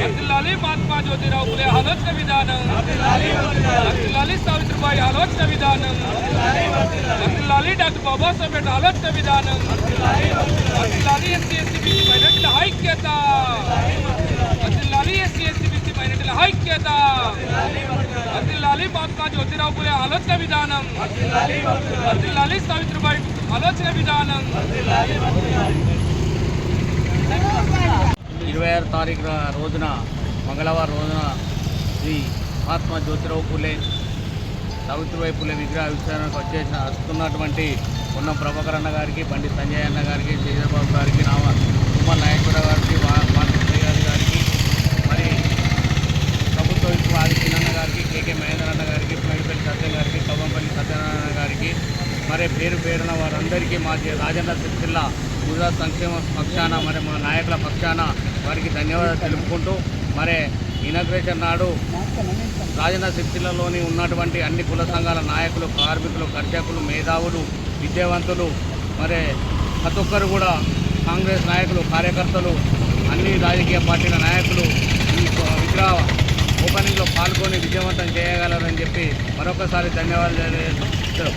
వర్ధిల్లాలి మహాత్మా జ్యోతిరావు ఫులే ఆలోచన విధానం, వర్ధిల్లాలి సావిత్రిబాయి ఆలోచన విధానం, వర్ధిల్లాలి డాక్టర్ బాబాసాహెబ్ ఆలోచన విధానం, వర్ధిల్లాలి ఎస్సీ ఎస్టీ బీసీ మైనారిటీల ఐక్యత, వర్ధిల్లాలి ఎస్సీ ఎస్టీ బీసీ మైనారిటీల ఐక్యత, వర్ధిల్లాలి మహాత్మా జ్యోతిరావు ఫులే ఆలోచన విధానం, వర్ధిల్లాలి సావిత్రిబాయి ఆలోచన విధానం. 26 తారీఖు రోజున మంగళవారం రోజున శ్రీ మహాత్మా జ్యోతిరావు పూలే సావిత్రిబాయి పూలే విగ్రహ ఆవిష్కరణకు వస్తున్నటువంటి పొన్నం ప్రభాకర్ అన్న గారికి, బండి సంజయ్ అన్న గారికి, శ్రీధర్బాబు గారికి, తుమ్మల నాయకుడు గారికి, వాల్మీకి గారికి, మరి ప్రభుత్వ విప్ ఆది చిన్నన్న గారికి, కేకే మహేంద్ర అన్న గారికి, మేడిపల్లి సత్యం గారికి, కవ్వంపల్లి సత్యనారాయణ గారికి, మరి పేరు పేరున వారందరికీ మా రాజన్న సిరిసిల్ల గుజరాత్ సంక్షేమ పక్షాన మరి మా నాయకుల పక్షాన వారికి ధన్యవాదాలు తెలుపుకుంటూ, మరి ఇనాగ్రేషన్ నాడు రాజన్న సిరిసిల్లలోని ఉన్నటువంటి అన్ని కుల సంఘాల నాయకులు, కార్మికులు, కర్షకులు, మేధావులు, విద్యావంతులు, మరి ప్రతి ఒక్కరు కూడా కాంగ్రెస్ నాయకులు, కార్యకర్తలు, అన్ని రాజకీయ పార్టీల నాయకులు ఈ విగ్రహ ఓపెనింగ్లో పాల్గొని విజయవంతం చేయగలరని చెప్పి మరొకసారి ధన్యవాదాలు.